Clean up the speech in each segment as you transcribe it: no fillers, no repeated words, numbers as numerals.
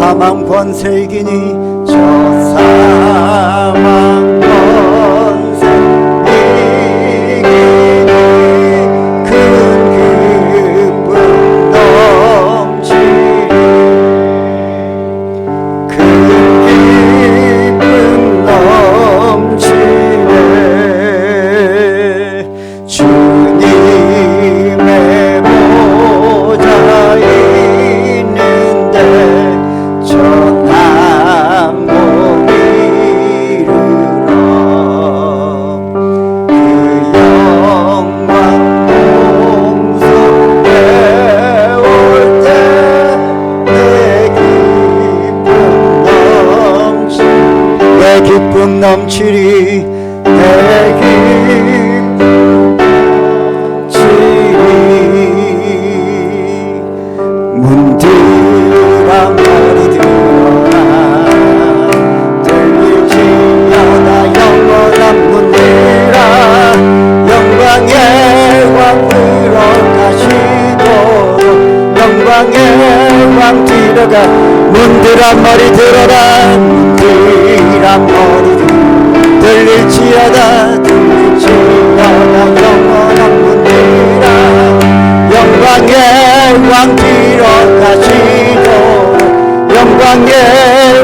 사망 권세 이기니 저 사망 권세 이기니 큰 기쁨 넘치리 큰 기쁨 넘치네 주님의 보좌 있는데 전함 못 이르러 그 영광 공속에 올 때 내 기쁨 넘치리 내 기쁨 문드라 머리 들어라 들릴지어다 영원한 문드라 영광의 왕 들어가시도록 영광의 왕 들어가 문드라 머리 들어라 문드라 머리 들릴지어다 영원한 문드라 영광의 왕 들어가시도 영광의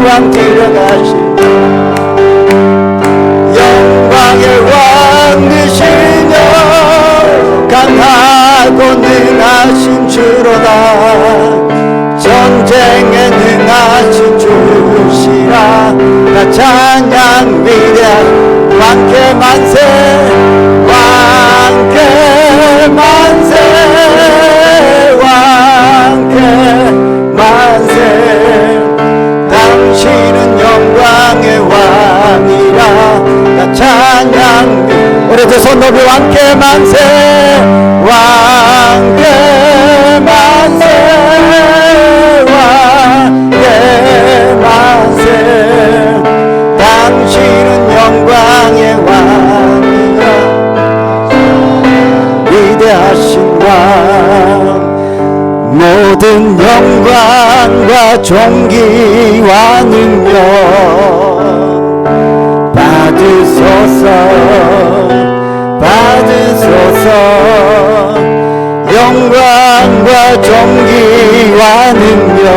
왕 들어가시도 영광의 왕 되시며 강하고 능하신 주로다 전쟁에 능하신 주시라 나 찬양 위대한 왕께 만세 왕께 만세 왕께 만세 당신은 영광의 왕이라 나 찬양 오래도 손 높이 왕께 만세 왕께 만세 왕께 만세 당신은 영광의 왕이라 위대하신 왕 모든 영광과 존귀와 능력 받으소서 받으소서 영광과 존귀와 능력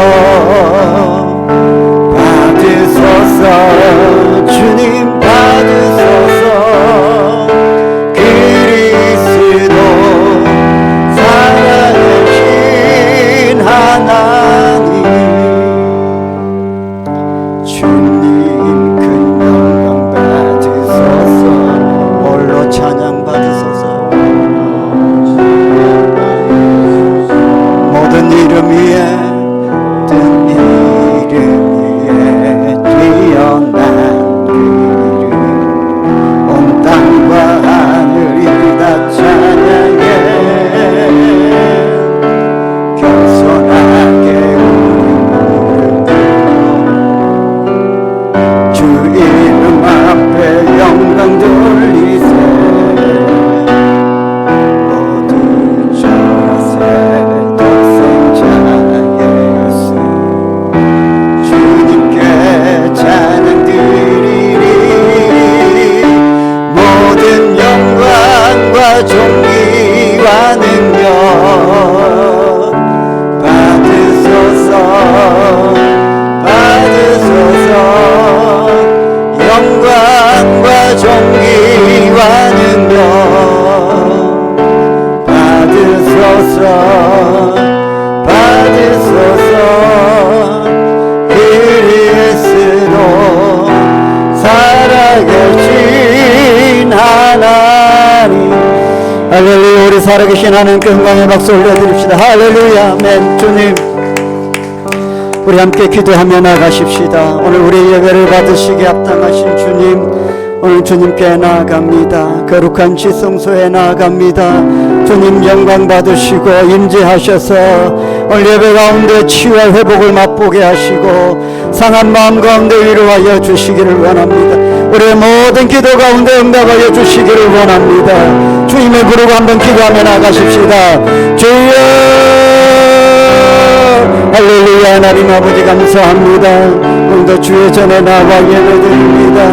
받으소서 주님 받으소서 그리스도 살아계신 하나님 주님 큰 영광 받으소서 홀로 찬양 받으소서 모든 이름 위에 뛰어난 그 이름 온 땅과 하늘이 다 찬양해 겸손하게 주 이름 앞에 영광 돌리세 모두 절하세 독생자 예수 주님께 찬양 드리리 모든 영광과 존귀와 능력 받으소서 받으소서 영광과 존귀와 능력 받으소서 받으소서 그리스도 살아계신 하나님 할렐루야 우리 살아계신 하나님께 영광의 박수 올려드립시다 할렐루야 아멘 주님 우리 함께 기도하며 나가십시다 오늘 우리 예배를 받으시기에 합당하신 주님 오늘 주님께 나아갑니다 거룩한 지성소에 나아갑니다 주님 영광 받으시고 임재하셔서 오늘 예배 가운데 치유와 회복을 맛보게 하시고 상한 마음 가운데 위로하여 주시기를 원합니다 우리의 모든 기도 가운데 응답하여 주시기를 원합니다 주님의 부르고 한번 기도하며 나가십시다 주여 할렐루야. 하나님 아버지 감사합니다. 오늘도 주의 전에 나와 예배드립니다.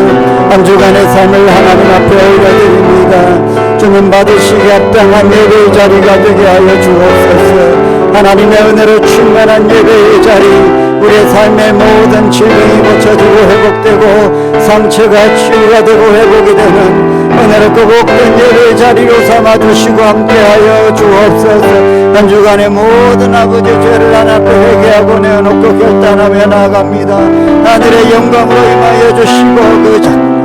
한 주간의 삶을 하나님 앞에 올려드립니다. 주님 받으시기 합당한 예배의 자리가 되게 하여 주옵소서. 하나님의 은혜로 충만한 예배의 자리, 우리의 삶의 모든 질병이 고쳐지고 회복되고 상처가 치유가 되고 회복이 되는 은혜롭고 복된 예배의 자리로 삼아주시고 함께하여 주옵소서. 한 주간의 모든 아버지의 죄를 하나님 앞에 회개하고 내어놓고 결단하며 나아갑니다. 하늘의 영광으로 임하여 주시고 그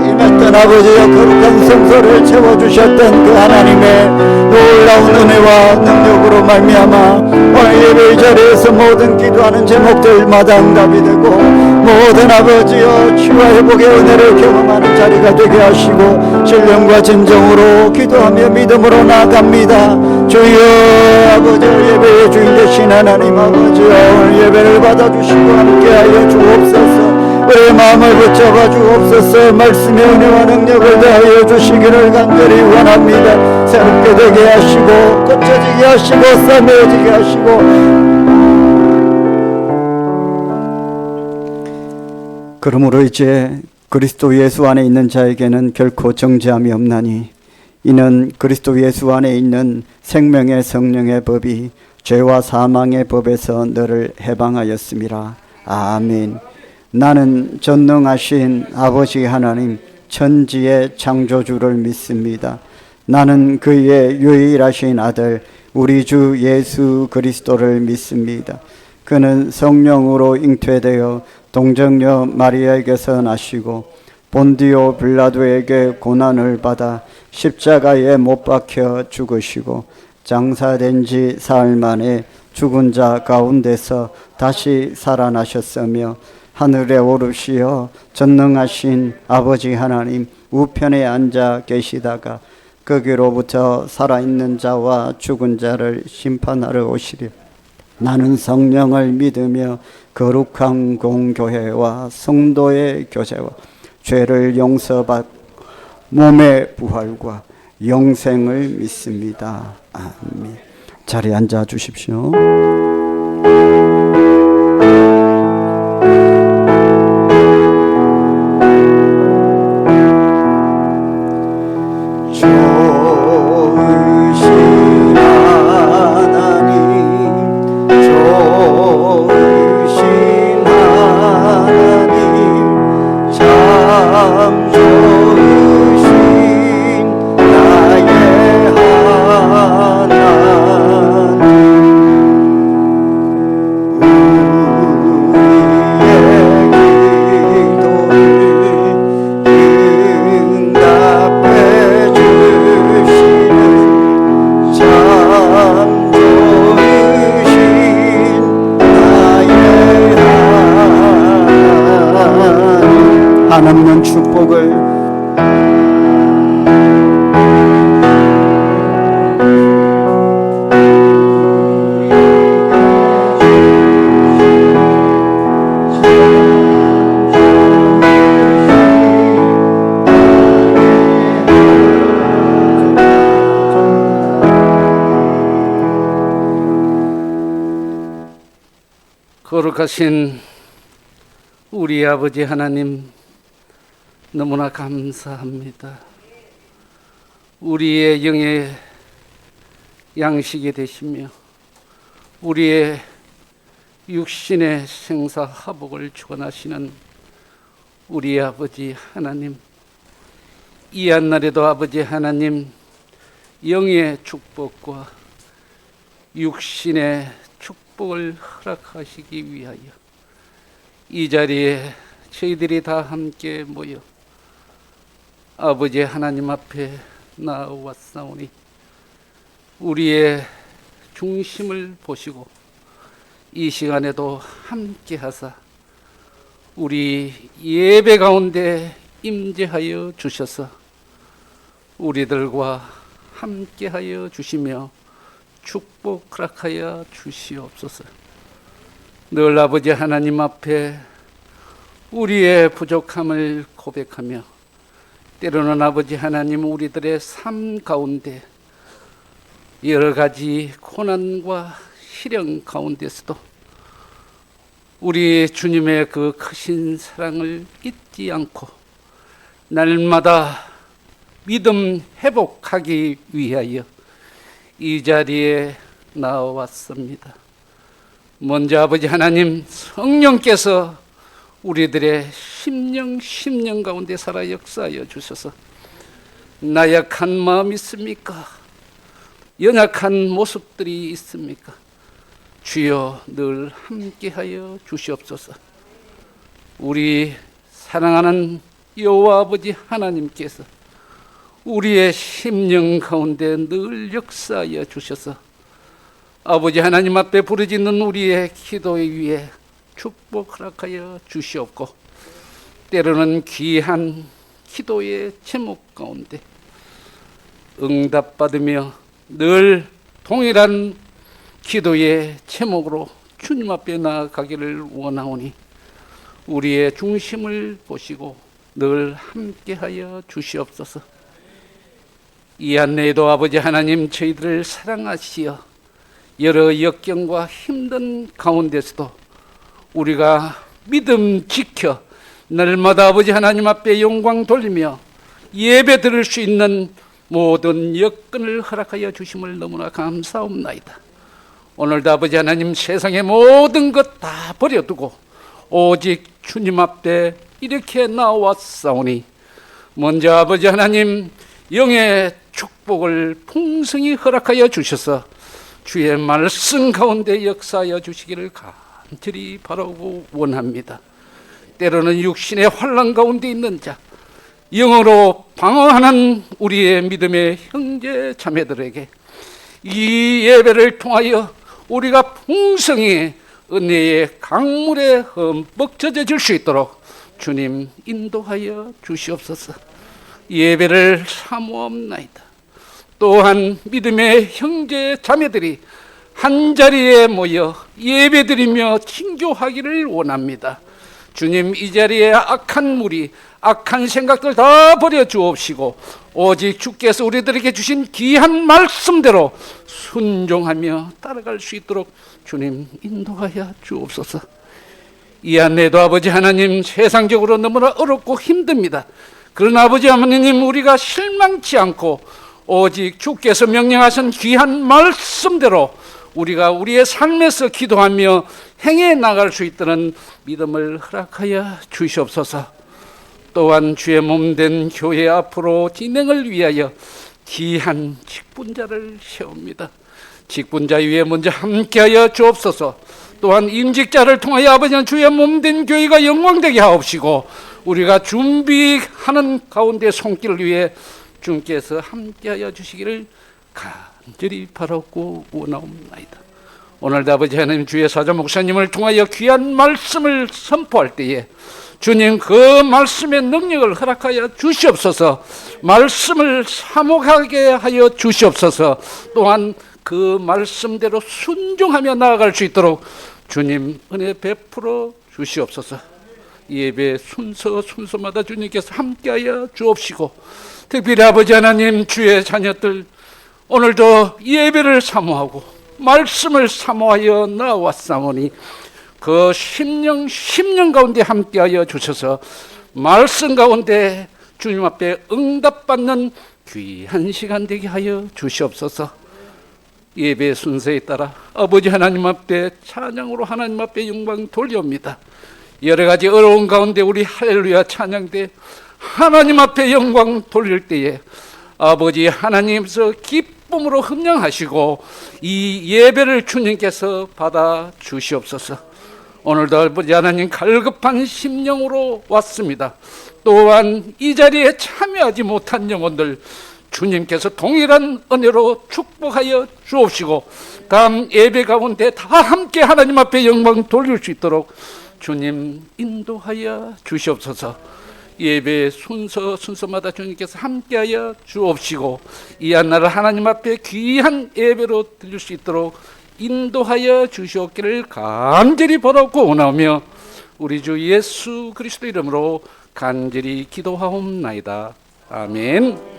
임했던 아버지여 거룩한 성소를 채워주셨던 그 하나님의 놀라운 은혜와 능력으로 말미암아 오늘 예배의 자리에서 모든 기도하는 제목들마다 응답이 되고 모든 아버지여 치유와 회복의 은혜를 경험하는 자리가 되게 하시고 신령과 진정으로 기도하며 믿음으로 나아갑니다. 주여 아버지 예배의 주인 되신 하나님 아버지여 오늘 예배를 받아주시고 함께하여 주옵소서. 우리의 마음을 붙잡아 주옵소서. 말씀의 은혜와 능력을 더하여 주시기를 간절히 원합니다. 새롭게 되게 하시고 고쳐지게 하시고 싸매어지게 하시고 그러므로 이제 그리스도 예수 안에 있는 자에게는 결코 정죄함이 없나니 이는 그리스도 예수 안에 있는 생명의 성령의 법이 죄와 사망의 법에서 너를 해방하였음이라. 아멘. 나는 전능하신 아버지 하나님 천지의 창조주를 믿습니다. 나는 그의 유일하신 아들 우리 주 예수 그리스도를 믿습니다. 그는 성령으로 잉태되어 동정녀 마리아에게서 나시고 본디오 빌라도에게 고난을 받아 십자가에 못 박혀 죽으시고 장사된 지 사흘 만에 죽은 자 가운데서 다시 살아나셨으며 하늘에 오르시어 전능하신 아버지 하나님 우편에 앉아 계시다가 거기로부터 살아있는 자와 죽은 자를 심판하러 오시리라. 나는 성령을 믿으며 거룩한 공교회와 성도의 교제와 죄를 용서받 몸의 부활과 영생을 믿습니다. 아멘. 자리에 앉아 주십시오. 한없는 축복을 거룩하신 우리 아버지 하나님 너무나 감사합니다. 우리의 영의 양식이 되시며 우리의 육신의 생사화복을 주관하시는 우리 아버지 하나님, 이 한날에도 아버지 하나님 영의 축복과 육신의 축복을 허락하시기 위하여 이 자리에 저희들이 다 함께 모여 아버지 하나님 앞에 나와왔사오니 우리의 중심을 보시고 이 시간에도 함께 하사 우리 예배 가운데 임재하여 주셔서 우리들과 함께 하여 주시며 축복 허락하여 주시옵소서. 늘 아버지 하나님 앞에 우리의 부족함을 고백하며 때로는 아버지 하나님 우리들의 삶 가운데 여러 가지 고난과 시련 가운데서도 우리 주님의 그 크신 사랑을 잊지 않고 날마다 믿음 회복하기 위하여 이 자리에 나왔습니다. 먼저 아버지 하나님 성령께서 우리들의 심령 가운데 살아 역사하여 주셔서 나약한 마음 있습니까? 연약한 모습들이 있습니까? 주여 늘 함께하여 주시옵소서. 우리 사랑하는 여호와 아버지 하나님께서 우리의 심령 가운데 늘 역사하여 주셔서 아버지 하나님 앞에 부르짖는 우리의 기도에 위해 축복 허락하여 주시옵고, 때로는 귀한 기도의 제목 가운데 응답받으며 늘 동일한 기도의 제목으로 주님 앞에 나아가기를 원하오니 우리의 중심을 보시고 늘 함께하여 주시옵소서. 이 안내에도 아버지 하나님 저희들을 사랑하시어 여러 역경과 힘든 가운데서도 우리가 믿음 지켜 날마다 아버지 하나님 앞에 영광 돌리며 예배 드릴 수 있는 모든 여건을 허락하여 주심을 너무나 감사옵나이다. 오늘도 아버지 하나님 세상의 모든 것 다 버려두고 오직 주님 앞에 이렇게 나왔사오니 먼저 아버지 하나님 영의 축복을 풍성히 허락하여 주셔서 주의 말씀 가운데 역사하여 주시기를 간절히 바라고 원합니다. 때로는 육신의 환난 가운데 있는 자, 영으로 방황하는 우리의 믿음의 형제 자매들에게 이 예배를 통하여 우리가 풍성히 은혜의 강물에 흠뻑 젖어질 수 있도록 주님 인도하여 주시옵소서. 예배를 사모합나이다. 또한 믿음의 형제 자매들이 한자리에 모여 예배드리며 친교하기를 원합니다. 주님, 이 자리에 악한 무리, 악한 생각들 다 버려 주옵시고 오직 주께서 우리들에게 주신 귀한 말씀대로 순종하며 따라갈 수 있도록 주님 인도하여 주옵소서. 이 안에도 아버지 하나님 세상적으로 너무나 어렵고 힘듭니다. 그러나 아버지 하나님 우리가 실망치 않고 오직 주께서 명령하신 귀한 말씀대로 우리가 우리의 삶에서 기도하며 행해 나갈 수 있도록 믿음을 허락하여 주시옵소서. 또한 주의 몸된 교회 앞으로 진행을 위하여 귀한 직분자를 세웁니다. 직분자 위에 먼저 함께하여 주옵소서. 또한 임직자를 통하여 아버지는 주의 몸된 교회가 영광되게 하옵시고 우리가 준비하는 가운데 손길을 위해 주께서 함께하여 주시기를 간절히 바라고 원하옵나이다. 오늘도 아버지 하나님 주의 사자 목사님을 통하여 귀한 말씀을 선포할 때에 주님 그 말씀의 능력을 허락하여 주시옵소서. 말씀을 사모하게 하여 주시옵소서. 또한 그 말씀대로 순종하며 나아갈 수 있도록 주님 은혜 베풀어 주시옵소서. 예배 순서마다 주님께서 함께하여 주옵시고 특별히 아버지 하나님 주의 자녀들 오늘도 예배를 사모하고 말씀을 사모하여 나왔사오니 그 심령 가운데 함께하여 주셔서 말씀 가운데 주님 앞에 응답받는 귀한 시간 되게 하여 주시옵소서. 예배 순서에 따라 아버지 하나님 앞에 찬양으로 하나님 앞에 영광 돌려옵니다. 여러 가지 어려운 가운데 우리 할렐루야 찬양대 하나님 앞에 영광 돌릴 때에 아버지 하나님께서 기쁨으로 흠령하시고 이 예배를 주님께서 받아 주시옵소서. 오늘도 아버지 하나님 갈급한 심령으로 왔습니다. 또한 이 자리에 참여하지 못한 영혼들 주님께서 동일한 은혜로 축복하여 주옵시고 다음 예배 가운데 다 함께 하나님 앞에 영광 돌릴 수 있도록 주님 인도하여 주시옵소서. 예배 순서마다 주님께서 함께하여 주옵시고 이 한날을 하나님 앞에 귀한 예배로 드릴 수 있도록 인도하여 주시옵기를 간절히 바라고 원하며 우리 주 예수 그리스도 이름으로 간절히 기도하옵나이다. 아멘.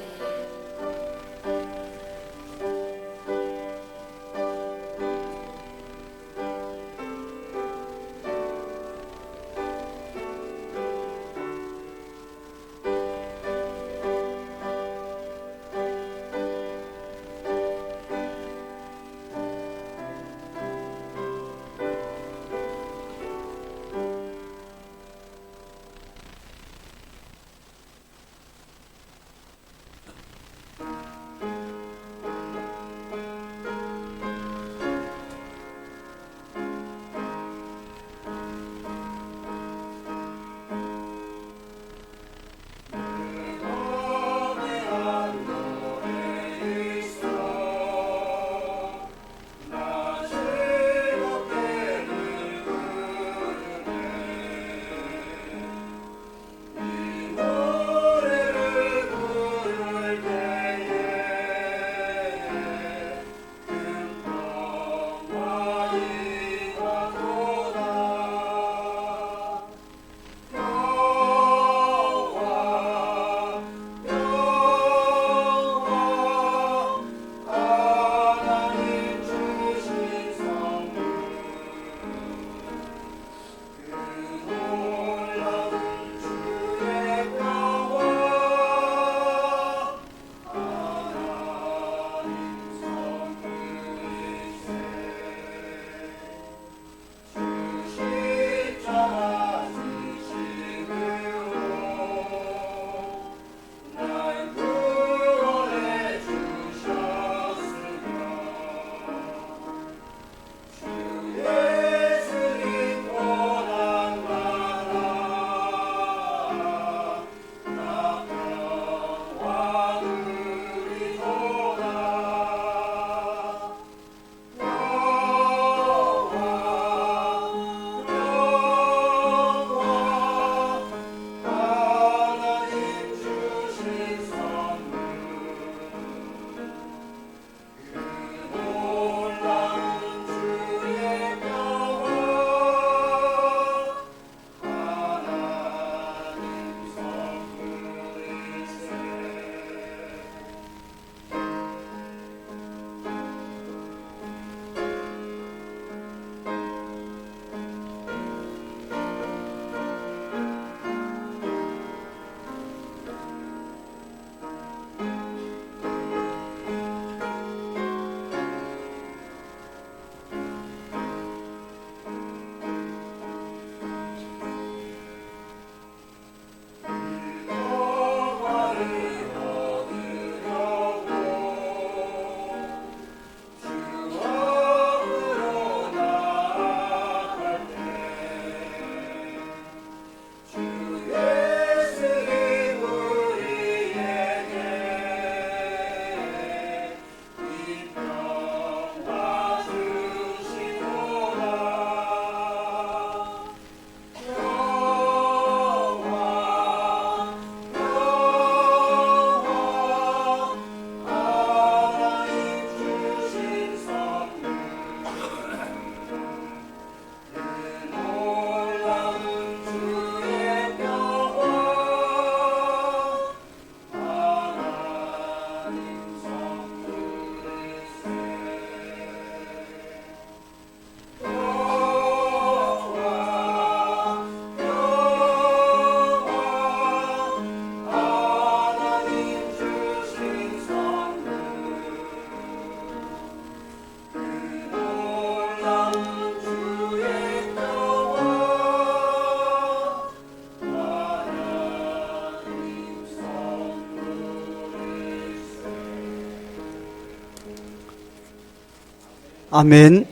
아멘.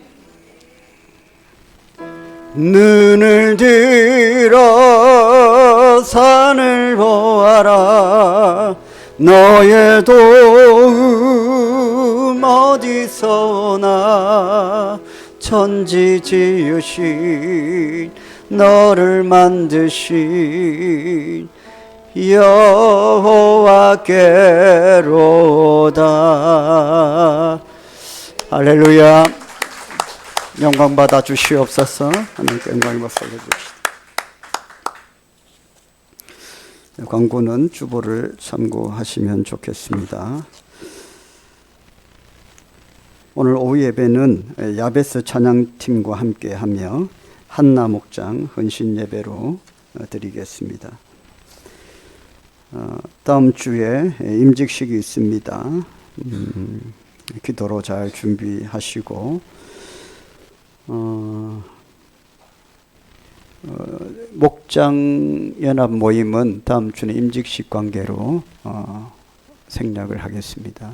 눈을 들어 산을 보아라. 너의 도움 어디서나. 천지 지으신 너를 만드신 여호와께로다. 할렐루야. 영광 받아 주시옵소서. 하나님께 영광을 받아 주시옵소서. 광고는 주보를 참고하시면 좋겠습니다. 오늘 오후 예배는 야베스 찬양팀과 함께하며 한나 목장 헌신 예배로 드리겠습니다. 다음 주에 임직식이 있습니다. 기도로 잘 준비하시고 목장 연합 모임은 다음 주는 임직식 관계로 생략을 하겠습니다.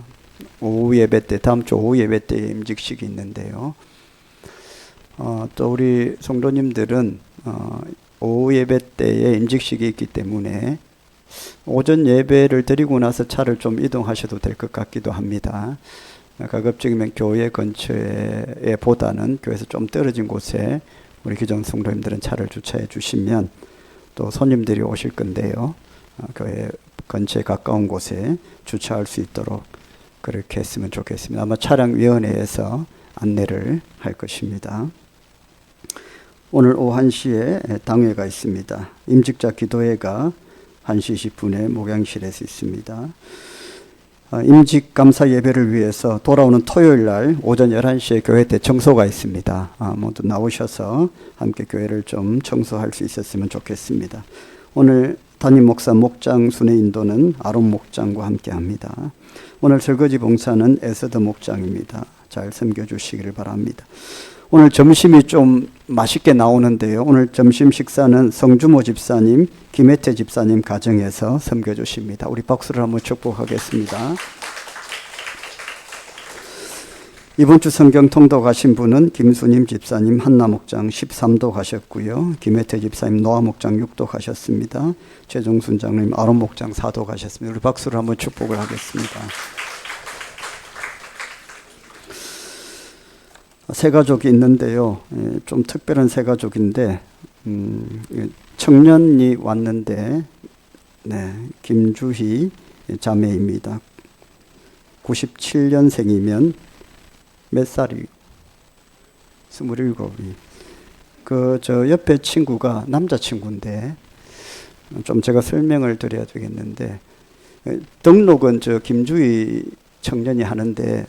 오후 예배 때, 다음 주 오후 예배 때 임직식이 있는데요. 또 우리 성도님들은 오후 예배 때에 임직식이 있기 때문에 오전 예배를 드리고 나서 차를 좀 이동하셔도 될 것 같기도 합니다. 가급적이면 교회 근처에 보다는 교회에서 좀 떨어진 곳에 우리 기존 성도님들은 차를 주차해 주시면 또 손님들이 오실 건데요. 교회 근처에 가까운 곳에 주차할 수 있도록 그렇게 했으면 좋겠습니다. 아마 차량위원회에서 안내를 할 것입니다. 오늘 오후 1시에 당회가 있습니다. 임직자 기도회가 1시 20분에 목양실에서 있습니다. 임직 감사 예배를 위해서 돌아오는 토요일 날 오전 11시에 교회 때 청소가 있습니다. 모두 나오셔서 함께 교회를 좀 청소할 수 있었으면 좋겠습니다. 오늘 담임 목사 목장 순회 인도는 아론 목장과 함께 합니다. 오늘 설거지 봉사는 에서더 목장입니다. 잘 섬겨주시기를 바랍니다. 오늘 점심이 좀 맛있게 나오는데요. 오늘 점심 식사는 성주모 집사님, 김혜태 집사님 가정에서 섬겨주십니다. 우리 박수를 한번 축복하겠습니다. 이번 주 성경 통도 가신 분은 김수님 집사님 한나 목장 13도 가셨고요. 김혜태 집사님 노아 목장 6도 가셨습니다. 최종순 장로님 아론 목장 4도 가셨습니다. 우리 박수를 한번 축복을 하겠습니다. 세 가족이 있는데요. 좀 특별한 세 가족인데 청년이 왔는데 김주희 자매입니다. 97년생이면 몇 살이? 27이. 저 옆에 친구가 남자친구인데 좀 제가 설명을 드려야 되겠는데 등록은 저 김주희 청년이 하는데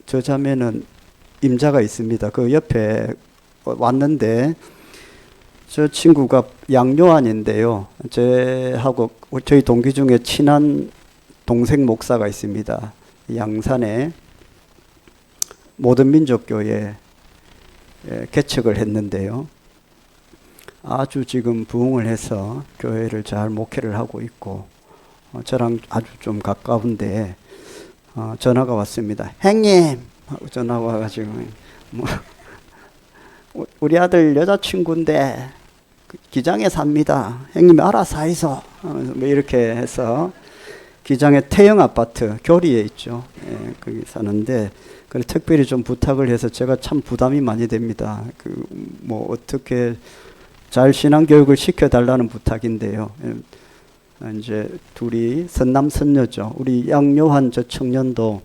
저 자매는 임자가 있습니다. 그 옆에 왔는데 저 친구가 양요한인데요. 저하고 저희 동기 중에 친한 동생 목사가 있습니다. 양산에 모든민족교회 개척을 했는데요. 아주 지금 부흥을 해서 교회를 잘 목회를 하고 있고 저랑 아주 좀 가까운데 전화가 왔습니다. 형님! 하고 전화가 와가지고 우리 아들 여자친구인데 기장에 삽니다. 형님이 알아서 하이소. 뭐 이렇게 해서 기장에 태영 아파트 교리에 있죠. 거기 사는데 그래서 특별히 좀 부탁을 해서 제가 참 부담이 많이 됩니다. 뭐 어떻게 잘 신앙 교육을 시켜달라는 부탁인데요. 이제 둘이 선남선녀죠. 우리 양요한 저 청년도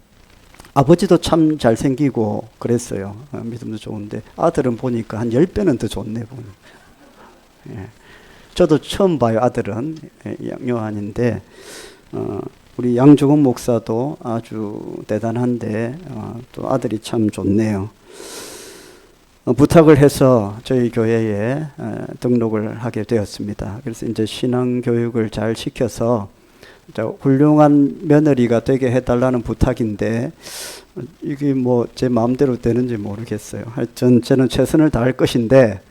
아버지도 참 잘생기고 그랬어요. 믿음도 좋은데 아들은 보니까 한 10배는 더 좋네 보니. 저도 처음 봐요. 아들은 양요한인데 우리 양주근 목사도 아주 대단한데 또 아들이 참 좋네요. 부탁을 해서 저희 교회에 등록을 하게 되었습니다. 그래서 이제 신앙 교육을 잘 시켜서 훌륭한 며느리가 되게 해달라는 부탁인데 이게 뭐 제 마음대로 되는지 모르겠어요. 하여튼 저는 최선을 다할 것인데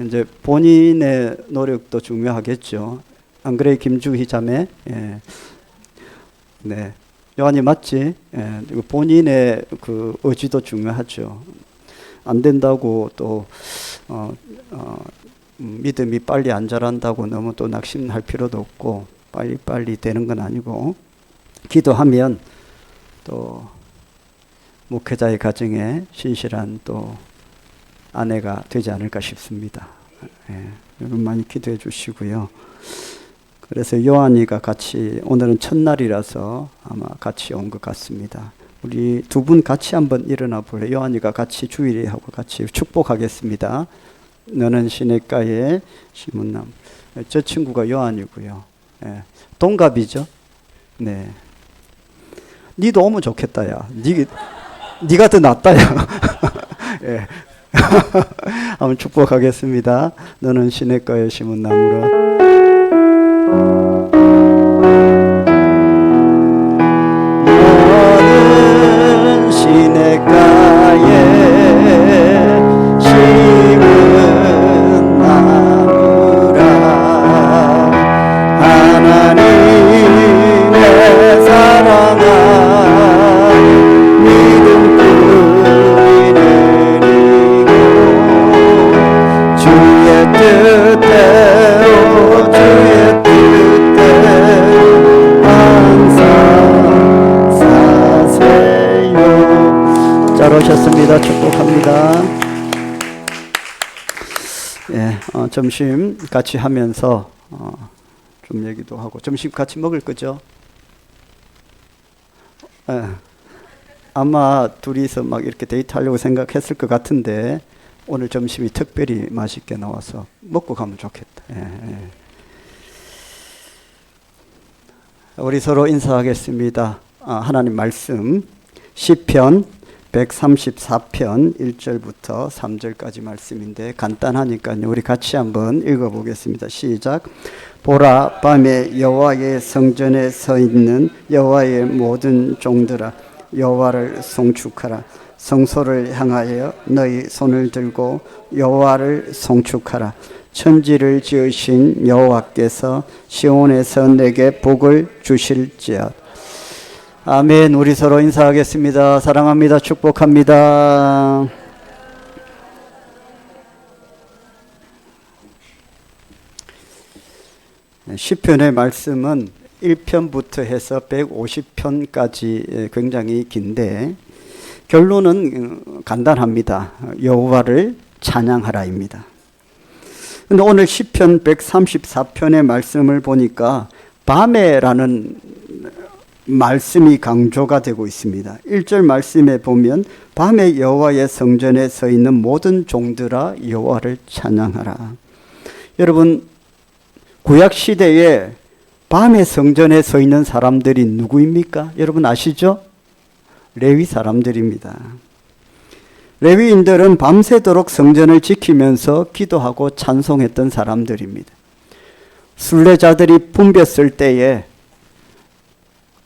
이제 본인의 노력도 중요하겠죠. 안 그래 김주희 자매? 요한이 맞지? 본인의 그 의지도 중요하죠. 안 된다고 또 믿음이 빨리 안 자란다고 너무 또 낙심할 필요도 없고 빨리빨리 되는 건 아니고 기도하면 또 목회자의 가정에 신실한 또 아내가 되지 않을까 싶습니다. 여러분 많이 기도해 주시고요. 그래서 요한이가 같이 오늘은 첫날이라서 아마 같이 온 것 같습니다. 우리 두 분 같이 한번 일어나 볼래요? 요한이가 같이 주일이하고 같이 축복하겠습니다. 너는 시냇가에 심은 나무. 저 친구가 요한이고요. 동갑이죠? 네. 니도 오면 좋겠다, 야. 니가 더 낫다, 야. 예. 한번 축복하겠습니다. 너는 시냇가에 심은 나무라. 너는 시냇가에 심은 나무라. 하나님의 사랑아 믿음뿐이 내리고 주의 뜻대로 주의 뜻대로 항상 사세요. 잘 오셨습니다. 축복합니다. 점심 같이 하면서 좀 얘기도 하고 점심 같이 먹을 거죠? 아마 둘이서 막 이렇게 데이트하려고 생각했을 것 같은데 오늘 점심이 특별히 맛있게 나와서 먹고 가면 좋겠다. 우리 서로 인사하겠습니다. 하나님 말씀 시편 134편 1절부터 3절까지 말씀인데 간단하니까요. 우리 같이 한번 읽어보겠습니다. 시작. 보라, 밤에 여호와의 성전에 서 있는 여호와의 모든 종들아, 여호와를 송축하라. 성소를 향하여 너희 손을 들고 여호와를 송축하라. 천지를 지으신 여호와께서 시온에서 내게 복을 주실지어다. 아멘. 우리 서로 인사하겠습니다. 사랑합니다. 축복합니다. 시편의 말씀은 1편부터 해서 150편까지 굉장히 긴데 결론은 간단합니다. 여호와를 찬양하라입니다. 근데 오늘 시편 134편의 말씀을 보니까 밤에라는 말씀이 강조가 되고 있습니다. 1절 말씀에 보면 밤에 여호와의 성전에 서 있는 모든 종들아 여호와를 찬양하라. 여러분 구약 시대에 밤에 성전에 서 있는 사람들이 누구입니까? 여러분 아시죠? 레위 사람들입니다. 레위인들은 밤새도록 성전을 지키면서 기도하고 찬송했던 사람들입니다. 순례자들이 붐볐을 때에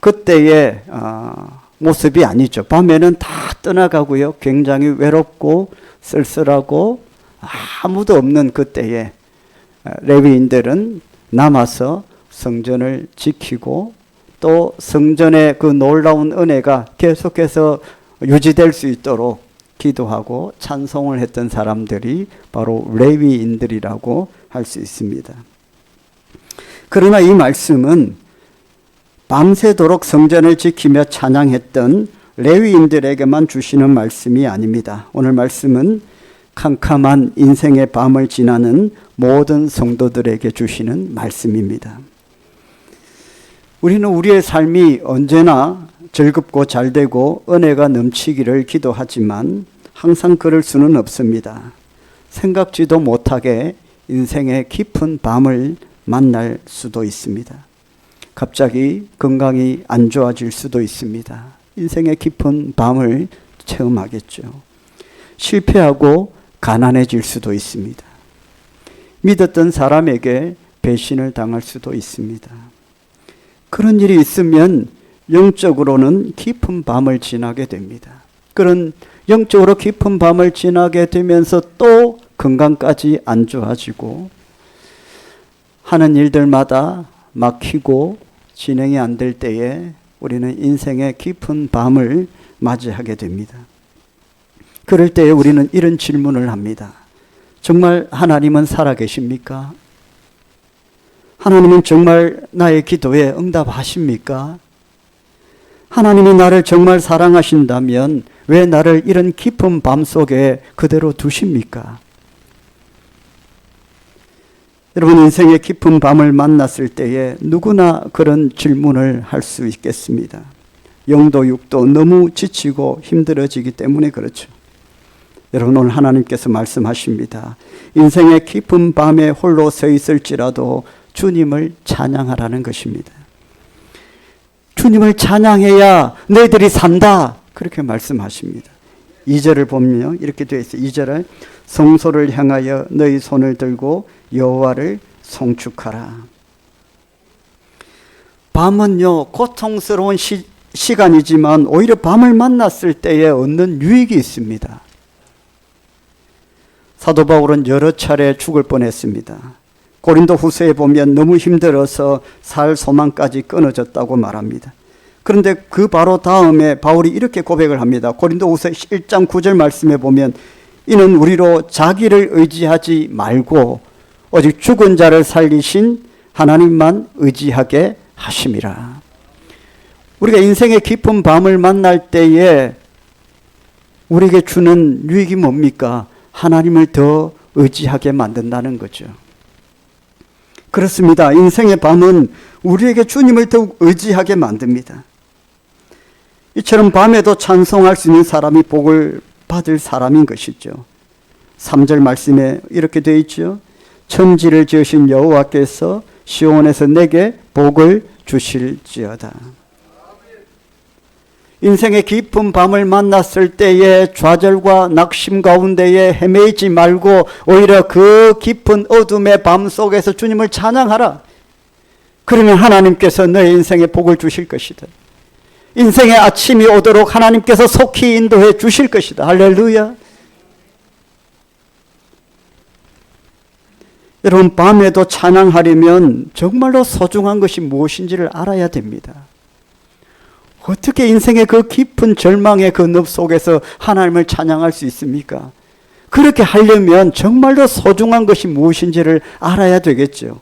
그때의 모습이 아니죠. 밤에는 다 떠나가고요. 굉장히 외롭고 쓸쓸하고 아무도 없는 그때에 레위인들은 남아서 성전을 지키고 또 성전의 그 놀라운 은혜가 계속해서 유지될 수 있도록 기도하고 찬송을 했던 사람들이 바로 레위인들이라고 할 수 있습니다. 그러나 이 말씀은 밤새도록 성전을 지키며 찬양했던 레위인들에게만 주시는 말씀이 아닙니다. 오늘 말씀은 캄캄한 인생의 밤을 지나는 모든 성도들에게 주시는 말씀입니다. 우리는 우리의 삶이 언제나 즐겁고 잘되고 은혜가 넘치기를 기도하지만 항상 그럴 수는 없습니다. 생각지도 못하게 인생의 깊은 밤을 만날 수도 있습니다. 갑자기 건강이 안 좋아질 수도 있습니다. 인생의 깊은 밤을 체험하겠죠. 실패하고 가난해질 수도 있습니다. 믿었던 사람에게 배신을 당할 수도 있습니다. 그런 일이 있으면 영적으로는 깊은 밤을 지나게 됩니다. 그런 영적으로 깊은 밤을 지나게 되면서 또 건강까지 안 좋아지고 하는 일들마다 막히고 진행이 안 될 때에 우리는 인생의 깊은 밤을 맞이하게 됩니다. 그럴 때에 우리는 이런 질문을 합니다. 정말 하나님은 살아계십니까? 하나님은 정말 나의 기도에 응답하십니까? 하나님이 나를 정말 사랑하신다면 왜 나를 이런 깊은 밤 속에 그대로 두십니까? 여러분, 인생의 깊은 밤을 만났을 때에 누구나 그런 질문을 할 수 있겠습니다. 영도 육도 너무 지치고 힘들어지기 때문에 그렇죠. 여러분, 오늘 하나님께서 말씀하십니다. 인생의 깊은 밤에 홀로 서 있을지라도 주님을 찬양하라는 것입니다. 주님을 찬양해야 너희들이 산다, 그렇게 말씀하십니다. 2절을 보면요, 이렇게 되어 있어요. 2절에 성소를 향하여 너희 손을 들고 여호와를 송축하라. 밤은요, 고통스러운 시간이지만 오히려 밤을 만났을 때에 얻는 유익이 있습니다. 사도 바울은 여러 차례 죽을 뻔했습니다. 고린도 후서에 보면 너무 힘들어서 살 소망까지 끊어졌다고 말합니다. 그런데 그 바로 다음에 바울이 이렇게 고백을 합니다. 고린도 후서 1장 9절 말씀에 보면 이는 우리로 자기를 의지하지 말고 오직 죽은 자를 살리신 하나님만 의지하게 하심이라. 우리가 인생의 깊은 밤을 만날 때에 우리에게 주는 유익이 뭡니까? 하나님을 더 의지하게 만든다는 거죠. 그렇습니다. 인생의 밤은 우리에게 주님을 더욱 의지하게 만듭니다. 이처럼 밤에도 찬송할 수 있는 사람이 복을 받을 사람인 것이죠. 3절 말씀에 이렇게 되어 있죠. 천지를 지으신 여호와께서 시온에서 내게 복을 주실지어다. 인생의 깊은 밤을 만났을 때에 좌절과 낙심 가운데에 헤매이지 말고 오히려 그 깊은 어둠의 밤 속에서 주님을 찬양하라. 그러면 하나님께서 너의 인생에 복을 주실 것이다. 인생의 아침이 오도록 하나님께서 속히 인도해 주실 것이다. 할렐루야. 여러분, 밤에도 찬양하려면 정말로 소중한 것이 무엇인지를 알아야 됩니다. 어떻게 인생의 그 깊은 절망의 그 늪 속에서 하나님을 찬양할 수 있습니까? 그렇게 하려면 정말로 소중한 것이 무엇인지를 알아야 되겠죠.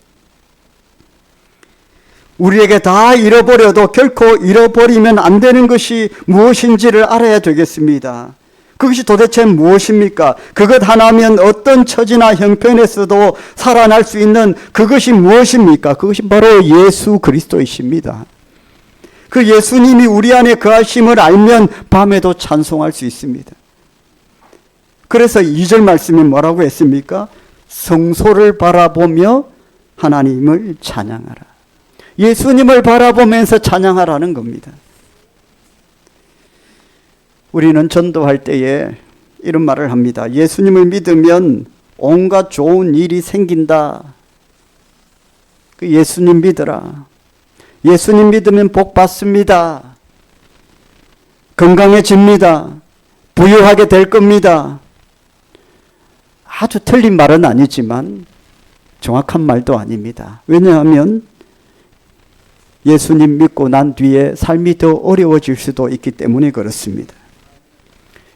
우리에게 다 잃어버려도 결코 잃어버리면 안 되는 것이 무엇인지를 알아야 되겠습니다. 그것이 도대체 무엇입니까? 그것 하나면 어떤 처지나 형편에서도 살아날 수 있는 그것이 무엇입니까? 그것이 바로 예수 그리스도이십니다. 그 예수님이 우리 안에 거하심을 알면 밤에도 찬송할 수 있습니다. 그래서 2절 말씀이 뭐라고 했습니까? 성소를 바라보며 하나님을 찬양하라. 예수님을 바라보면서 찬양하라는 겁니다. 우리는 전도할 때에 이런 말을 합니다. 예수님을 믿으면 온갖 좋은 일이 생긴다. 그 예수님 믿어라. 예수님 믿으면 복 받습니다. 건강해집니다. 부유하게 될 겁니다. 아주 틀린 말은 아니지만 정확한 말도 아닙니다. 왜냐하면 예수님 믿고 난 뒤에 삶이 더 어려워질 수도 있기 때문에 그렇습니다.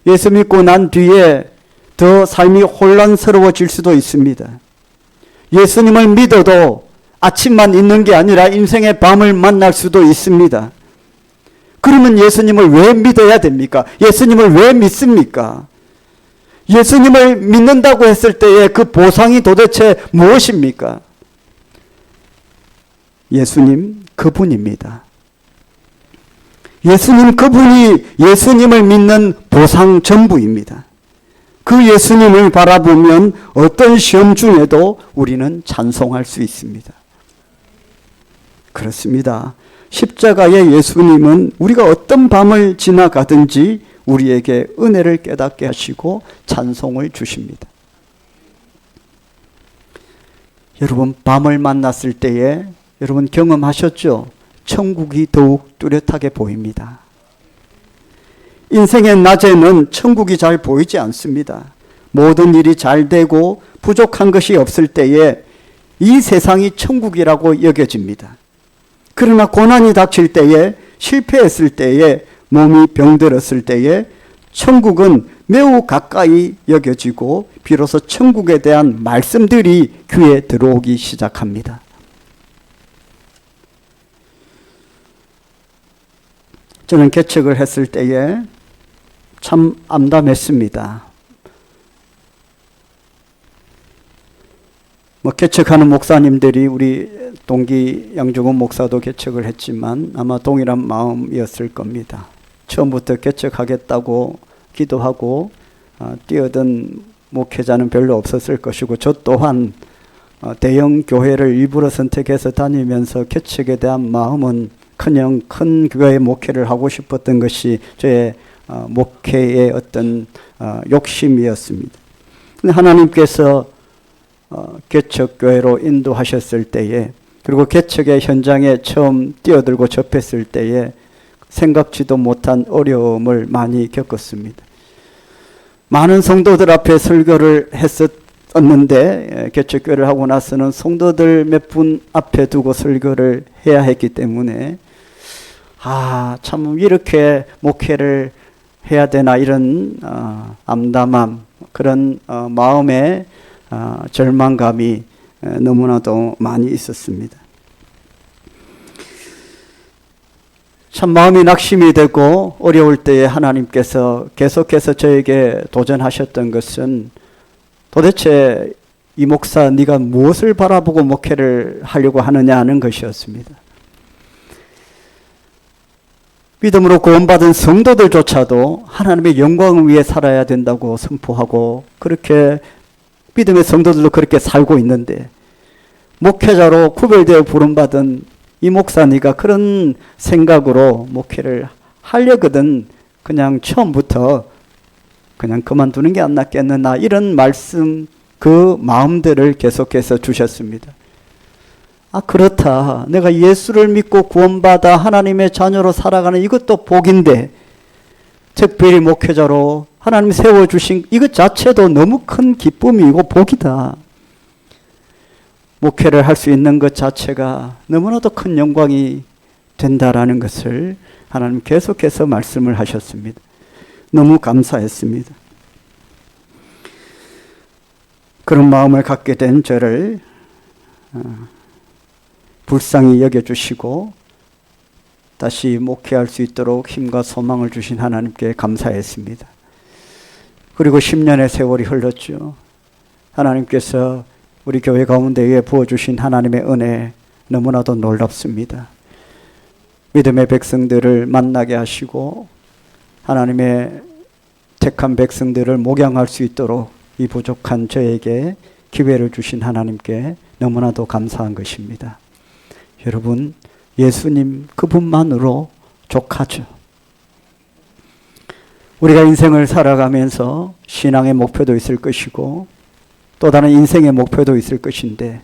예수 믿고 난 뒤에 더 삶이 혼란스러워질 수도 있습니다. 예수님을 믿어도 아침만 있는 게 아니라 인생의 밤을 만날 수도 있습니다. 그러면 예수님을 왜 믿어야 됩니까? 예수님을 왜 믿습니까? 예수님을 믿는다고 했을 때에 그 보상이 도대체 무엇입니까? 예수님 그분입니다. 예수님 그분이 예수님을 믿는 보상 전부입니다. 그 예수님을 바라보면 어떤 시험 중에도 우리는 찬송할 수 있습니다. 그렇습니다. 십자가의 예수님은 우리가 어떤 밤을 지나가든지 우리에게 은혜를 깨닫게 하시고 찬송을 주십니다. 여러분, 밤을 만났을 때에 여러분 경험하셨죠? 천국이 더욱 뚜렷하게 보입니다. 인생의 낮에는 천국이 잘 보이지 않습니다. 모든 일이 잘 되고 부족한 것이 없을 때에 이 세상이 천국이라고 여겨집니다. 그러나 고난이 닥칠 때에, 실패했을 때에, 몸이 병들었을 때에 천국은 매우 가까이 여겨지고 비로소 천국에 대한 말씀들이 귀에 들어오기 시작합니다. 저는 개척을 했을 때에 참 암담했습니다. 개척하는 목사님들이 우리 동기 양종원 목사도 개척을 했지만 아마 동일한 마음이었을 겁니다. 처음부터 개척하겠다고 기도하고 뛰어든 목회자는 별로 없었을 것이고 저 또한 대형 교회를 일부러 선택해서 다니면서 개척에 대한 마음은 그냥 큰 교회 목회를 하고 싶었던 것이 저의 목회의 어떤 욕심이었습니다. 근데 하나님께서 개척교회로 인도하셨을 때에 그리고 개척의 현장에 처음 뛰어들고 접했을 때에 생각지도 못한 어려움을 많이 겪었습니다. 많은 성도들 앞에 설교를 했었는데 개척교회를 하고 나서는 성도들 몇 분 앞에 두고 설교를 해야 했기 때문에 참 이렇게 목회를 해야 되나 이런 암담함 그런 마음의 절망감이 너무나도 많이 있었습니다. 참 마음이 낙심이 되고 어려울 때에 하나님께서 계속해서 저에게 도전하셨던 것은 도대체 이 목사 네가 무엇을 바라보고 목회를 하려고 하느냐 하는 것이었습니다. 믿음으로 구원받은 성도들조차도 하나님의 영광을 위해 살아야 된다고 선포하고 그렇게 믿음의 성도들도 그렇게 살고 있는데 목회자로 구별되어 부름받은 이 목사 네가 그런 생각으로 목회를 하려거든 그냥 처음부터 그냥 그만두는 게 안 낫겠느냐 이런 말씀 그 마음들을 계속해서 주셨습니다. 그렇다. 내가 예수를 믿고 구원받아 하나님의 자녀로 살아가는 이것도 복인데 특별히 목회자로 하나님 세워주신 이것 자체도 너무 큰 기쁨이고 복이다. 목회를 할 수 있는 것 자체가 너무나도 큰 영광이 된다라는 것을 하나님 계속해서 말씀을 하셨습니다. 너무 감사했습니다. 그런 마음을 갖게 된 저를 불쌍히 여겨주시고 다시 목회할 수 있도록 힘과 소망을 주신 하나님께 감사했습니다. 그리고 10년의 세월이 흘렀죠. 하나님께서 우리 교회 가운데에 부어주신 하나님의 은혜 너무나도 놀랍습니다. 믿음의 백성들을 만나게 하시고 하나님의 택한 백성들을 목양할 수 있도록 이 부족한 저에게 기회를 주신 하나님께 너무나도 감사한 것입니다. 여러분, 예수님 그분만으로 족하죠. 우리가 인생을 살아가면서 신앙의 목표도 있을 것이고 또 다른 인생의 목표도 있을 것인데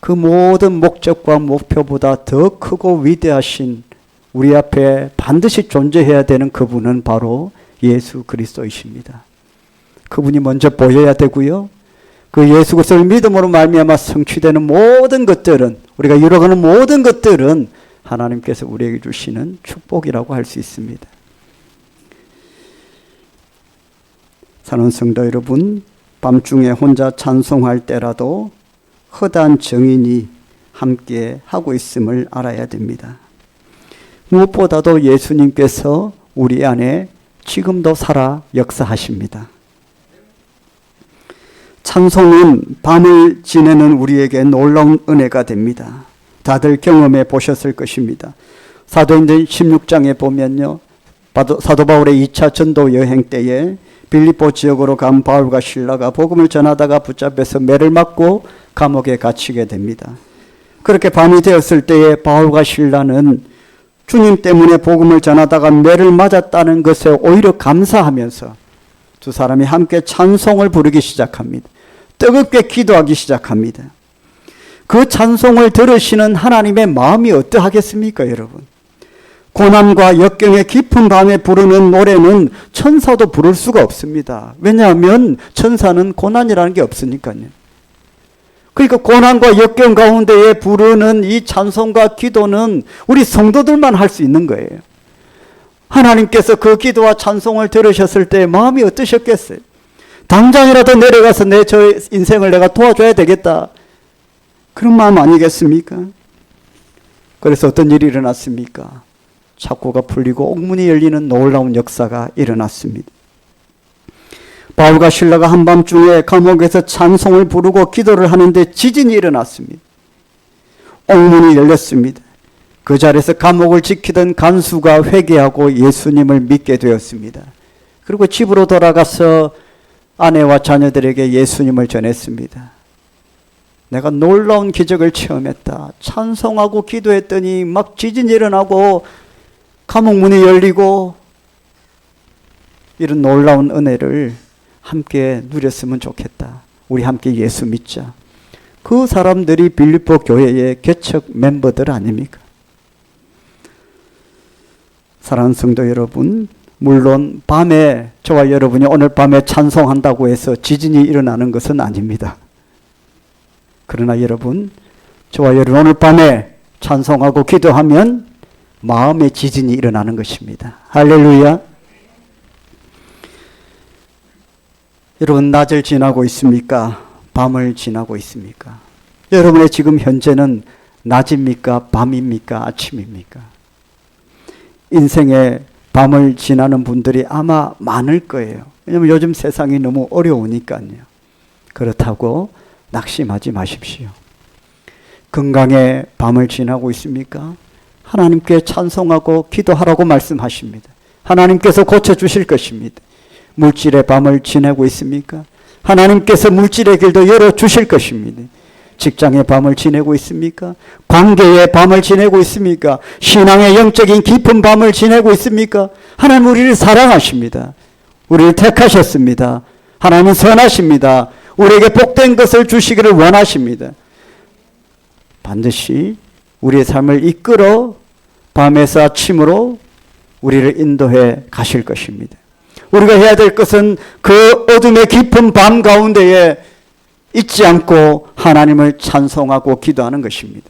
그 모든 목적과 목표보다 더 크고 위대하신 우리 앞에 반드시 존재해야 되는 그분은 바로 예수 그리스도이십니다. 그분이 먼저 보여야 되고요. 그 예수 그리스도를 믿음으로 말미암아 성취되는 모든 것들은 우리가 이뤄가는 모든 것들은 하나님께서 우리에게 주시는 축복이라고 할 수 있습니다. 사랑하는 성도 여러분, 밤중에 혼자 찬송할 때라도 허다한 정인이 함께 하고 있음을 알아야 됩니다. 무엇보다도 예수님께서 우리 안에 지금도 살아 역사하십니다. 찬송은 밤을 지내는 우리에게 놀라운 은혜가 됩니다. 다들 경험해 보셨을 것입니다. 사도행전 16장에 보면요. 사도 바울의 2차 전도 여행 때에 빌립보 지역으로 간 바울과 실라가 복음을 전하다가 붙잡혀서 매를 맞고 감옥에 갇히게 됩니다. 그렇게 밤이 되었을 때에 바울과 실라는 주님 때문에 복음을 전하다가 매를 맞았다는 것에 오히려 감사하면서 두 사람이 함께 찬송을 부르기 시작합니다. 뜨겁게 기도하기 시작합니다. 그 찬송을 들으시는 하나님의 마음이 어떠하겠습니까, 여러분? 고난과 역경의 깊은 밤에 부르는 노래는 천사도 부를 수가 없습니다. 왜냐하면 천사는 고난이라는 게 없으니까요. 그러니까 고난과 역경 가운데에 부르는 이 찬송과 기도는 우리 성도들만 할 수 있는 거예요. 하나님께서 그 기도와 찬송을 들으셨을 때 마음이 어떠셨겠어요? 당장이라도 내려가서 저 인생을 내가 도와줘야 되겠다. 그런 마음 아니겠습니까? 그래서 어떤 일이 일어났습니까? 착고가 풀리고 옥문이 열리는 놀라운 역사가 일어났습니다. 바울과 실라가 한밤중에 감옥에서 찬송을 부르고 기도를 하는데 지진이 일어났습니다. 옥문이 열렸습니다. 그 자리에서 감옥을 지키던 간수가 회개하고 예수님을 믿게 되었습니다. 그리고 집으로 돌아가서 아내와 자녀들에게 예수님을 전했습니다. 내가 놀라운 기적을 체험했다. 찬송하고 기도했더니 막 지진이 일어나고 감옥 문이 열리고 이런 놀라운 은혜를 함께 누렸으면 좋겠다. 우리 함께 예수 믿자. 그 사람들이 빌립보 교회의 개척 멤버들 아닙니까? 사랑하는 성도 여러분, 물론 밤에 저와 여러분이 오늘 밤에 찬송한다고 해서 지진이 일어나는 것은 아닙니다. 그러나 여러분, 저와 여러분 오늘 밤에 찬송하고 기도하면 마음의 지진이 일어나는 것입니다. 할렐루야. 여러분, 낮을 지나고 있습니까? 밤을 지나고 있습니까? 여러분의 지금 현재는 낮입니까? 밤입니까? 아침입니까? 인생의 밤을 지나는 분들이 아마 많을 거예요. 왜냐하면 요즘 세상이 너무 어려우니까요. 그렇다고 낙심하지 마십시오. 건강의 밤을 지나고 있습니까? 하나님께 찬송하고 기도하라고 말씀하십니다. 하나님께서 고쳐주실 것입니다. 물질의 밤을 지내고 있습니까? 하나님께서 물질의 길도 열어주실 것입니다. 직장의 밤을 지내고 있습니까? 관계의 밤을 지내고 있습니까? 신앙의 영적인 깊은 밤을 지내고 있습니까? 하나님 우리를 사랑하십니다. 우리를 택하셨습니다. 하나님은 선하십니다. 우리에게 복된 것을 주시기를 원하십니다. 반드시 우리의 삶을 이끌어 밤에서 아침으로 우리를 인도해 가실 것입니다. 우리가 해야 될 것은 그 어둠의 깊은 밤 가운데에 잊지 않고 하나님을 찬송하고 기도하는 것입니다.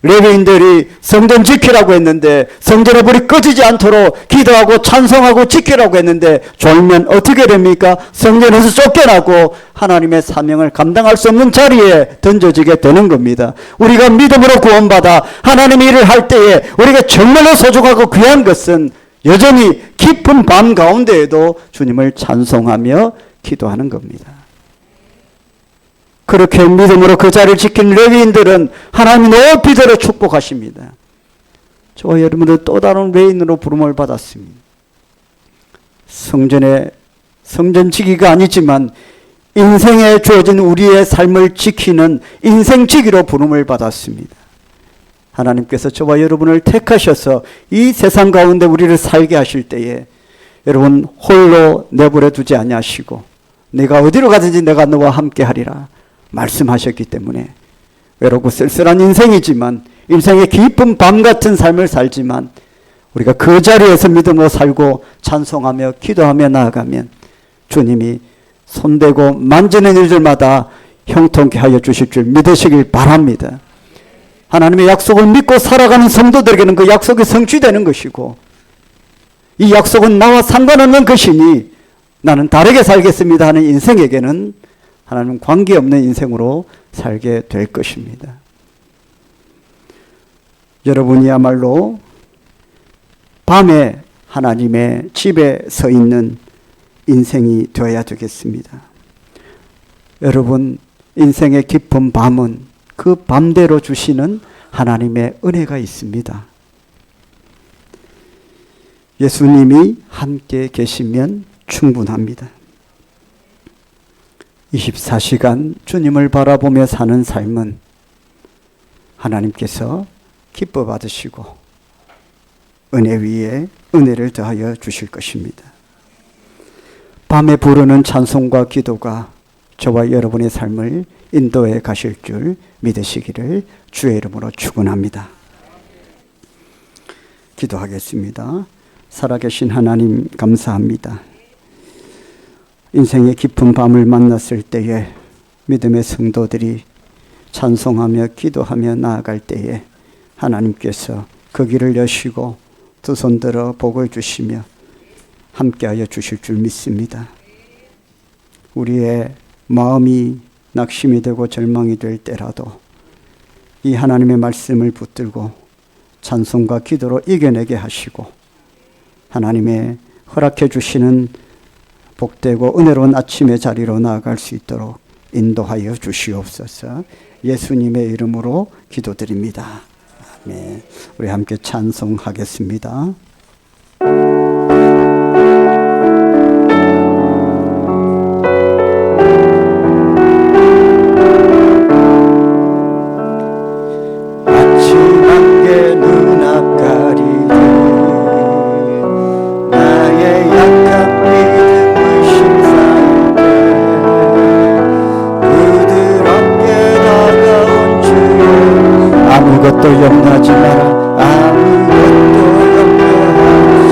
레위인들이 성전 지키라고 했는데 성전의 불이 꺼지지 않도록 기도하고 찬송하고 지키라고 했는데 졸면 어떻게 됩니까? 성전에서 쫓겨나고 하나님의 사명을 감당할 수 없는 자리에 던져지게 되는 겁니다. 우리가 믿음으로 구원받아 하나님의 일을 할 때에 우리가 정말로 소중하고 귀한 것은 여전히 깊은 밤 가운데에도 주님을 찬송하며 기도하는 겁니다. 그렇게 믿음으로 그 자리를 지킨 레위인들은 하나님이 높이 들어 축복하십니다. 저와 여러분들 또 다른 레위인으로 부름을 받았습니다. 성전 지기가 아니지만 인생에 주어진 우리의 삶을 지키는 인생지기로 부름을 받았습니다. 하나님께서 저와 여러분을 택하셔서 이 세상 가운데 우리를 살게 하실 때에 여러분 홀로 내버려 두지 아니하시고 내가 어디로 가든지 내가 너와 함께 하리라 말씀하셨기 때문에 외롭고 쓸쓸한 인생이지만 인생의 깊은 밤 같은 삶을 살지만 우리가 그 자리에서 믿음으로 살고 찬송하며 기도하며 나아가면 주님이 손대고 만지는 일들마다 형통케 하여 주실 줄 믿으시길 바랍니다. 하나님의 약속을 믿고 살아가는 성도들에게는 그 약속이 성취되는 것이고 이 약속은 나와 상관없는 것이니 나는 다르게 살겠습니다 하는 인생에게는 하나님 관계없는 인생으로 살게 될 것입니다. 여러분이야말로 밤에 하나님의 집에 서 있는 인생이 되어야 되겠습니다. 여러분 인생의 깊은 밤은 그 밤대로 주시는 하나님의 은혜가 있습니다. 예수님이 함께 계시면 충분합니다. 24시간 주님을 바라보며 사는 삶은 하나님께서 기뻐 받으시고 은혜 위에 은혜를 더하여 주실 것입니다. 밤에 부르는 찬송과 기도가 저와 여러분의 삶을 인도해 가실 줄 믿으시기를 주의 이름으로 축원합니다. 기도하겠습니다. 살아계신 하나님 감사합니다. 인생의 깊은 밤을 만났을 때에 믿음의 성도들이 찬송하며 기도하며 나아갈 때에 하나님께서 그 길을 여시고 두 손 들어 복을 주시며 함께하여 주실 줄 믿습니다. 우리의 마음이 낙심이 되고 절망이 될 때라도 이 하나님의 말씀을 붙들고 찬송과 기도로 이겨내게 하시고 하나님의 허락해 주시는 복되고 은혜로운 아침의 자리로 나아갈 수 있도록 인도하여 주시옵소서. 예수님의 이름으로 기도드립니다. 아멘. 우리 함께 찬송하겠습니다. 아무것도 염려하지 마라. 아무것도 염려하지 마라.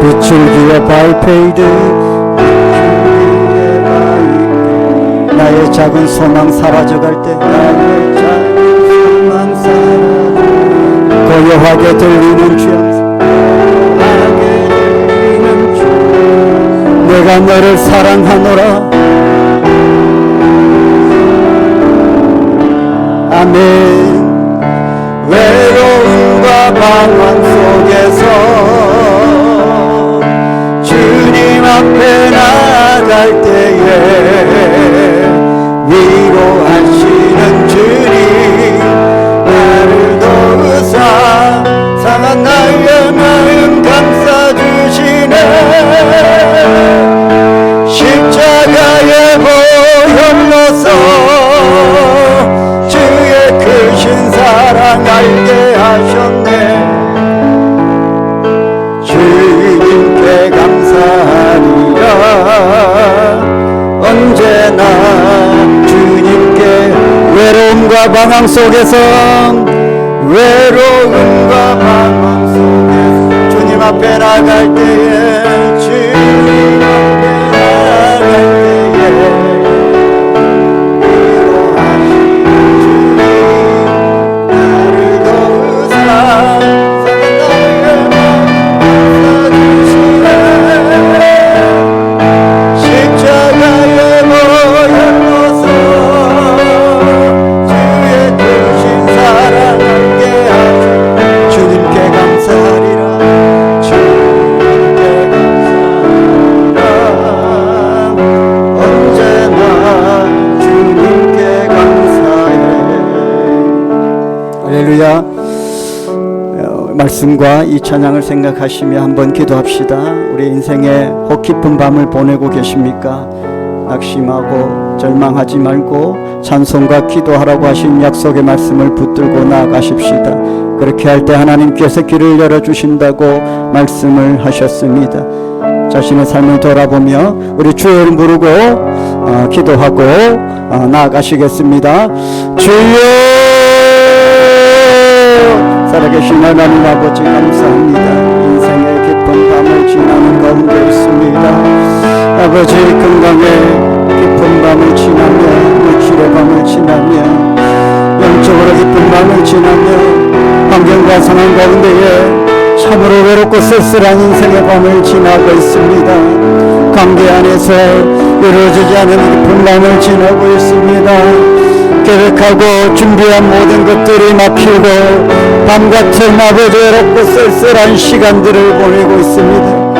빛을 기어 바이페이드 나의 작은 소망 사라져갈 때 나의 작은 소망 사라져 고요하게 들리는 주여 내가 너를 사랑하노라. 아멘. 외로움과 방황 속에서 주님 앞에 나아갈 때에 위로하시는 주님 나를 도우사 상한 나의 마음 감싸주시네. 십자가의 보혈로서 크신 사랑 알게 하셨네. 주님께 감사하리라. 언제나 주님께 외로움과 방황 속에서 주님 앞에 나갈 때에 주님 앞에 나갈 때에 할렐루야. 말씀과 이 찬양을 생각하시며 한번 기도합시다. 우리 인생에 혹 깊은 밤을 보내고 계십니까? 낙심하고 절망하지 말고 찬송과 기도하라고 하신 약속의 말씀을 붙들고 나아가십시다. 그렇게 할 때 하나님께서 길을 열어주신다고 말씀을 하셨습니다. 자신의 삶을 돌아보며 우리 주여를 부르고 기도하고 나아가시겠습니다. 주여, 살아계신 하나님 아버지 감사합니다. 인생의 깊은 밤을 지나는 가운데 있습니다. 아버지 건강의 깊은 밤을 지나며 물질의 밤을 지나며 영적으로 깊은 밤을 지나며 환경과 상황 가운데에 참으로 외롭고 쓸쓸한 인생의 밤을 지나고 있습니다. 관계 안에서 이루어지지 않은 깊은 밤을 지나고 있습니다. 계획하고 준비한 모든 것들이 막히고 밤같은 아버지 외롭고 쓸쓸한 시간들을 보내고 있습니다.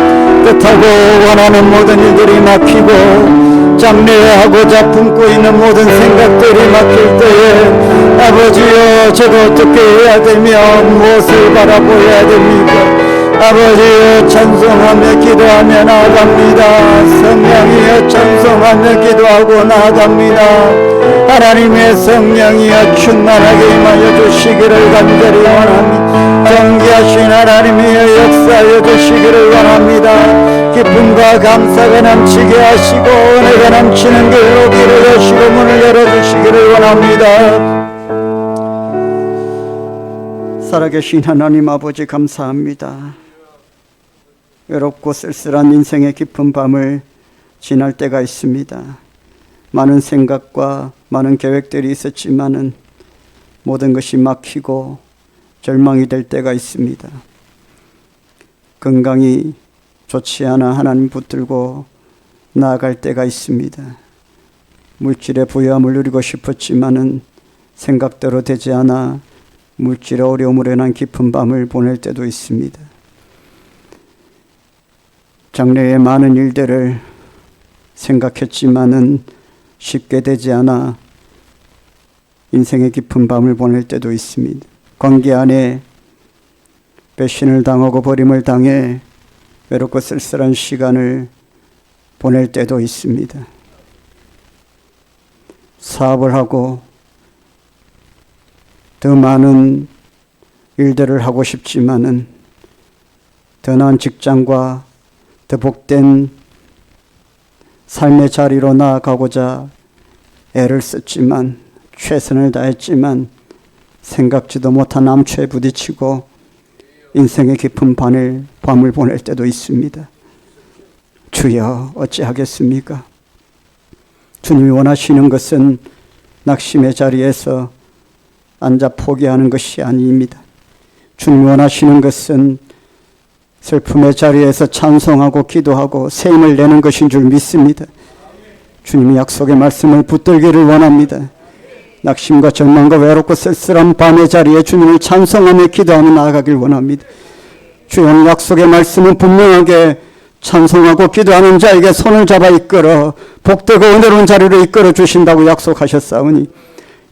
뜻하고 원하는 모든 일들이 막히고 장래하고자 품고 있는 모든 생각들이 막힐 때에 아버지여 제가 어떻게 해야 되며 무엇을 바라보아야 됩니까? 아버지여 찬송하며 기도하며 나아갑니다. 성령이여 찬송하며 기도하고 나아갑니다. 하나님의 성령이여 충만하게 임하여 주시기를 간절히 원합니다. 정기하신 하나님이여 역사하여 주시기를 원합니다. 기쁨과 감사가 넘치게 하시고 은혜가 넘치는 길로 길을 여시고 문을 열어주시기를 원합니다. 살아계신 하나님 아버지 감사합니다. 외롭고 쓸쓸한 인생의 깊은 밤을 지날 때가 있습니다. 많은 생각과 많은 계획들이 있었지만은 모든 것이 막히고 절망이 될 때가 있습니다. 건강이 좋지 않아 하나님 붙들고 나아갈 때가 있습니다. 물질의 부유함을 누리고 싶었지만은 생각대로 되지 않아 물질의 어려움으로 인한 깊은 밤을 보낼 때도 있습니다. 장래의 많은 일들을 생각했지만은 쉽게 되지 않아 인생의 깊은 밤을 보낼 때도 있습니다. 관계 안에 배신을 당하고 버림을 당해 외롭고 쓸쓸한 시간을 보낼 때도 있습니다. 사업을 하고 더 많은 일들을 하고 싶지만은 더 나은 직장과 더 복된 삶의 자리로 나아가고자 애를 썼지만 최선을 다했지만 생각지도 못한 암초에 부딪히고 인생의 깊은 밤을 보낼 때도 있습니다. 주여 어찌하겠습니까? 주님이 원하시는 것은 낙심의 자리에서 앉아 포기하는 것이 아닙니다. 주님이 원하시는 것은 슬픔의 자리에서 찬송하고 기도하고 새 힘을 내는 것인 줄 믿습니다. 주님이 약속의 말씀을 붙들기를 원합니다. 낙심과 절망과 외롭고 쓸쓸한 밤의 자리에 주님을 찬송하며 기도하며 나아가길 원합니다. 주의 약속의 말씀은 분명하게 찬송하고 기도하는 자에게 손을 잡아 이끌어 복되고 은혜로운 자리로 이끌어 주신다고 약속하셨사오니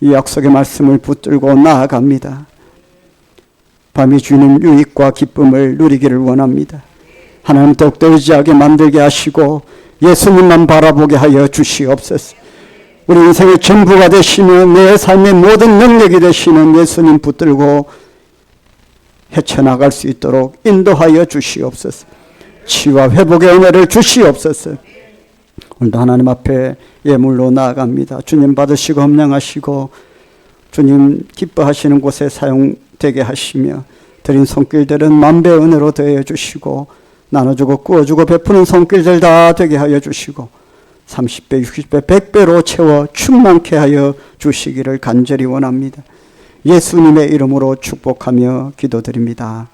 이 약속의 말씀을 붙들고 나아갑니다. 밤이 주는 유익과 기쁨을 누리기를 원합니다. 하나님 더욱더 의지하게 만들게 하시고 예수님만 바라보게 하여 주시옵소서. 우리 인생의 전부가 되시는 내 삶의 모든 능력이 되시는 예수님 붙들고 헤쳐나갈 수 있도록 인도하여 주시옵소서. 치유와 회복의 은혜를 주시옵소서. 오늘도 하나님 앞에 예물로 나아갑니다. 주님 받으시고 험량하시고 주님 기뻐하시는 곳에 사용되게 하시며 드린 손길들은 만배의 은혜로 더해 주시고 나눠주고 꾸어주고 베푸는 손길들 다 되게 하여 주시고 30배, 60배, 100배로 채워 충만케 하여 주시기를 간절히 원합니다. 예수님의 이름으로 축복하며 기도드립니다.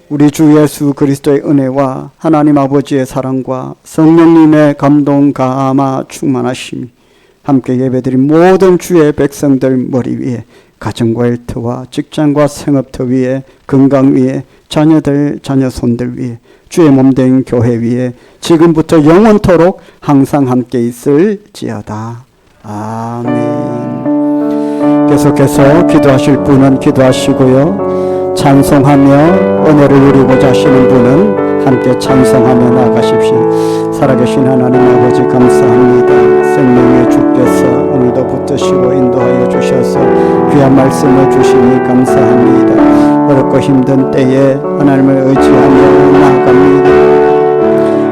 우리 주 예수 그리스도의 은혜와 하나님 아버지의 사랑과 성령님의 감동 감화 충만하심이 함께 예배드린 모든 주의 백성들 머리 위에 가정과 일터와 직장과 생업터 위에 건강 위에 자녀들 자녀손들 위에 주의 몸된 교회 위에 지금부터 영원토록 항상 함께 있을지어다. 아멘. 계속해서 기도하실 분은 기도하시고요. 찬송하며 은혜를 누리고자 하시는 분은 함께 찬송하며 나아가십시오. 살아계신 하나님 아버지 감사합니다. 생명의 주께서 오늘도 붙드시고 인도하여 주셔서 귀한 말씀을 주시니 감사합니다. 어렵고 힘든 때에 하나님을 의지하며 나아갑니다.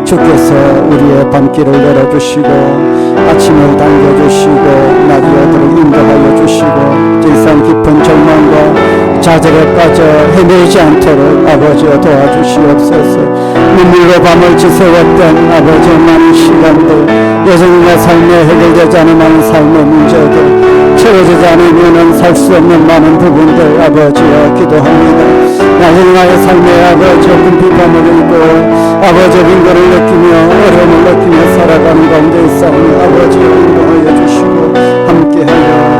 주께서 우리의 밤길을 열어주시고 아침을 당겨주시고 낮이 오도록 인도하여 주시고 질산 깊은 절망과 좌절에 빠져 헤매지 않도록 아버지여 도와주시옵소서. 눈물로 밤을 지새웠던 아버지의 많은 시간들, 여전히 삶에 해결되지 않은 많은 삶의 문제들, 채워지지 않으면 살 수 없는 많은 부분들 아버지여 기도합니다. 나의 삶의 아버지여 궁핍함을 입고 아버지의 빈곤을 느끼며 어려움을 느끼며 살아가는 가운데 있사오니 아버지여 인도하여 주시고 함께하여